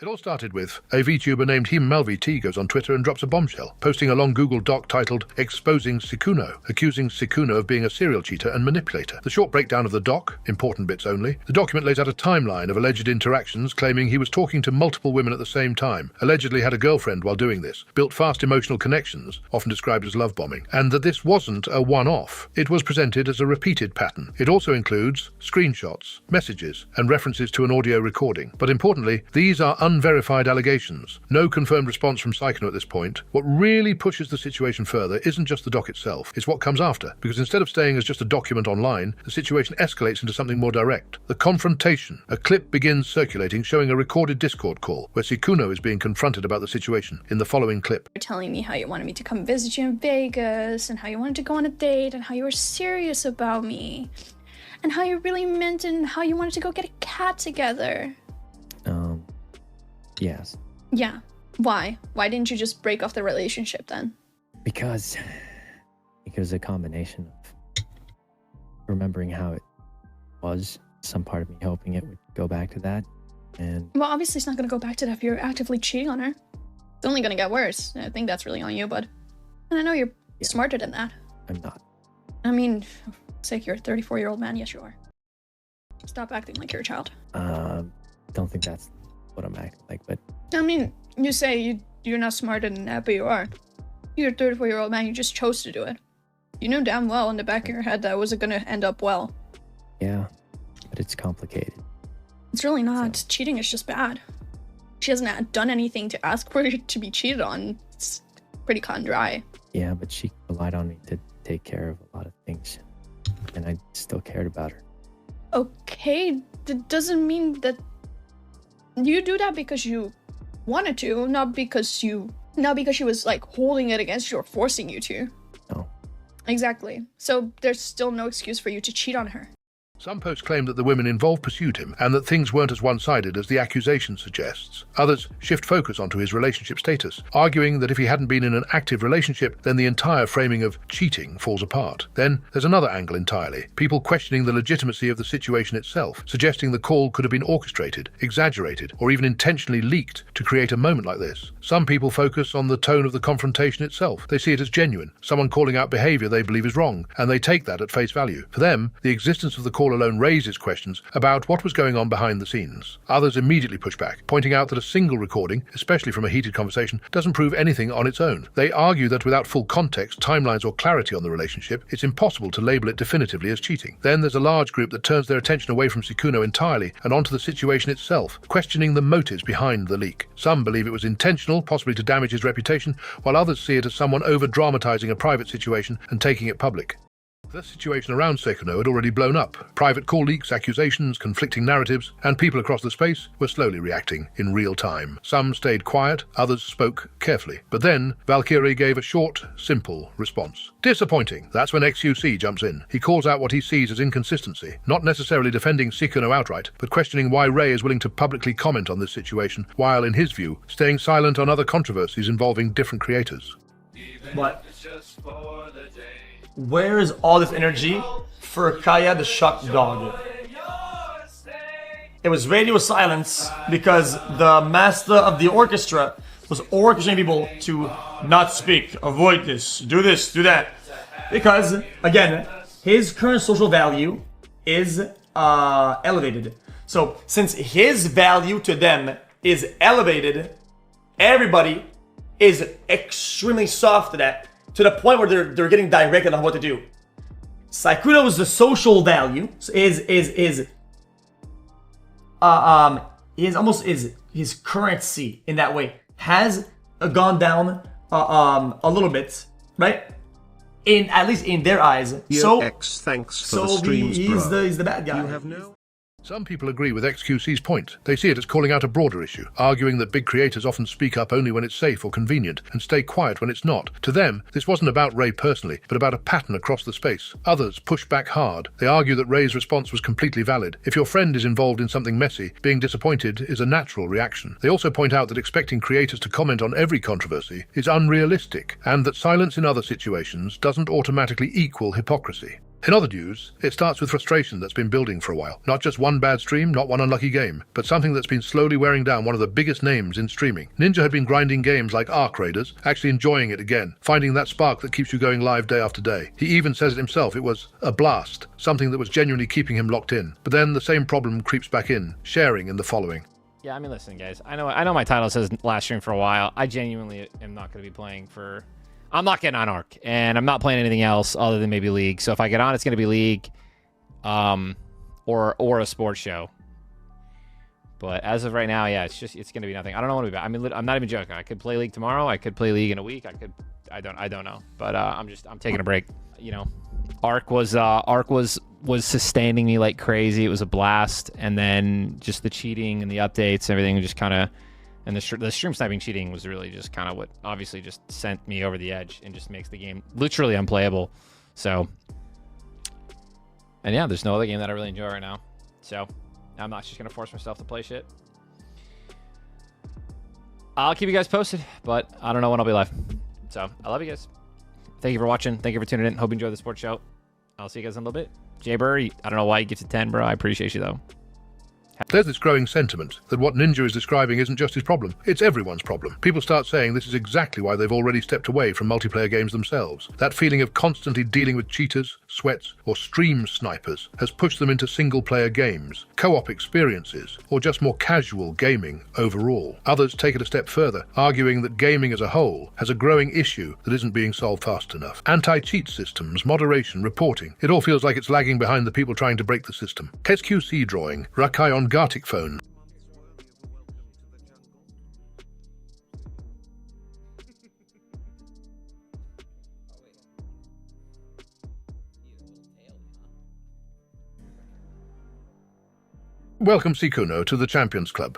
It all started with a VTuber named HimMelVT goes on Twitter and drops a bombshell, posting a long Google doc titled Exposing Sykkuno, accusing Sykkuno of being a serial cheater and manipulator. The short breakdown of the doc, important bits only, the document lays out a timeline of alleged interactions, claiming he was talking to multiple women at the same time, allegedly had a girlfriend while doing this, built fast emotional connections, often described as love bombing, and that this wasn't a one-off. It was presented as a repeated pattern. It also includes screenshots, messages, and references to an audio recording. But importantly, these are unverified allegations. No confirmed response from Sykkuno at this point. What really pushes the situation further isn't just the doc itself, it's what comes after, because instead of staying as just a document online, the situation escalates into something more direct. The confrontation. A clip begins circulating showing a recorded Discord call, where Sykkuno is being confronted about the situation in the following clip. You're telling me how you wanted me to come visit you in Vegas, and how you wanted to go on a date, and how you were serious about me, and how you really meant and how you wanted to go get a cat together. Yes. Yeah. Why? Why didn't you just break off the relationship then? Because a combination of remembering how it was, some part of me hoping it would go back to that, and... Well, obviously it's not going to go back to that if you're actively cheating on her. It's only going to get worse. I think that's really on you, bud. And I know you're smarter than that. I'm not. I mean, sake, you're a 34-year-old man. Yes, you are. Stop acting like you're a child. Don't think that's what I'm acting like, but... I mean, you say you're not smarter than that, but you are. You're a 34-year-old man. You just chose to do it. You knew damn well in the back of your head that it wasn't going to end up well. Yeah, but it's complicated. It's really not. Cheating is just bad. She hasn't done anything to ask for it to be cheated on. It's pretty cut and dry. Yeah, but she relied on me to take care of a lot of things, and I still cared about her. Okay, that doesn't mean that you do that because you wanted to, not because she was like holding it against you or forcing you to. No. Exactly. So there's still no excuse for you to cheat on her. Some posts claim that the women involved pursued him and that things weren't as one-sided as the accusation suggests. Others shift focus onto his relationship status, arguing that if he hadn't been in an active relationship, then the entire framing of cheating falls apart. Then there's another angle entirely, people questioning the legitimacy of the situation itself, suggesting the call could have been orchestrated, exaggerated, or even intentionally leaked to create a moment like this. Some people focus on the tone of the confrontation itself. They see it as genuine, someone calling out behavior they believe is wrong, and they take that at face value. For them, the existence of the call alone raises questions about what was going on behind the scenes. Others immediately push back, pointing out that a single recording, especially from a heated conversation, doesn't prove anything on its own. They argue that without full context, timelines, or clarity on the relationship, it's impossible to label it definitively as cheating. Then there's a large group that turns their attention away from Sykkuno entirely and onto the situation itself, questioning the motives behind the leak. Some believe it was intentional, possibly to damage his reputation, while others see it as someone over-dramatizing a private situation and taking it public. The situation around Sykkuno had already blown up. Private call leaks, accusations, conflicting narratives, and people across the space were slowly reacting in real time. Some stayed quiet, others spoke carefully. But then, Valkyrae gave a short, simple response. Disappointing. That's when XQC jumps in. He calls out what he sees as inconsistency, not necessarily defending Sykkuno outright, but questioning why Ray is willing to publicly comment on this situation, while, in his view, staying silent on other controversies involving different creators. What? Where is all this energy for Kaya the shock dog? It was radio silence because the master of the orchestra was orchestrating people to not speak, avoid this, do that. Because, again, his current social value is elevated. So, since his value to them is elevated, everybody is extremely soft to that. To the point where they're getting directed on what to do. Sykkuno is the social value, is almost his currency in that way has gone down a little bit, right? At least in their eyes. So X, thanks for the streams, he's bro. the bad guy. You have no... Some people agree with XQC's point. They see it as calling out a broader issue, arguing that big creators often speak up only when it's safe or convenient, and stay quiet when it's not. To them, this wasn't about Ray personally, but about a pattern across the space. Others push back hard. They argue that Ray's response was completely valid. If your friend is involved in something messy, being disappointed is a natural reaction. They also point out that expecting creators to comment on every controversy is unrealistic, and that silence in other situations doesn't automatically equal hypocrisy. In other news, it starts with frustration that's been building for a while. Not just one bad stream, not one unlucky game, but something that's been slowly wearing down one of the biggest names in streaming. Ninja had been grinding games like Ark Raiders, actually enjoying it again, finding that spark that keeps you going live day after day. He even says it himself, it was a blast, something that was genuinely keeping him locked in. But then the same problem creeps back in, sharing in the following. Yeah, I mean, listen, guys. I know my title says last stream for a while. I genuinely am not going to be playing for... I'm not getting on Ark, and I'm not playing anything else other than maybe League. So if I get on, it's going to be League, or a sports show. But as of right now, yeah, it's going to be nothing. I don't know what to be back. I mean, I'm not even joking. I could play League tomorrow. I could play League in a week. I don't know. But I'm taking a break. You know, Ark was sustaining me like crazy. It was a blast, and then just the cheating and the updates, and everything just kind of. And the stream sniping cheating was really just kind of what obviously just sent me over the edge and just makes the game literally unplayable. So, and yeah, there's no other game that I really enjoy right now. So, I'm not just going to force myself to play shit. I'll keep you guys posted, but I don't know when I'll be live. So, I love you guys. Thank you for watching. Thank you for tuning in. Hope you enjoyed the sports show. I'll see you guys in a little bit. Jay Burr, I don't know why you get to 10, bro. I appreciate you, though. There's this growing sentiment that what Ninja is describing isn't just his problem, it's everyone's problem. People start saying this is exactly why they've already stepped away from multiplayer games themselves. That feeling of constantly dealing with cheaters, sweats, or stream snipers has pushed them into single-player games, co-op experiences, or just more casual gaming overall. Others take it a step further, arguing that gaming as a whole has a growing issue that isn't being solved fast enough. Anti-cheat systems, moderation, reporting, it all feels like it's lagging behind the people trying to break the system. SQC drawing, Rakai on Gartic phone. Welcome, Sykkuno, to the Champions Club.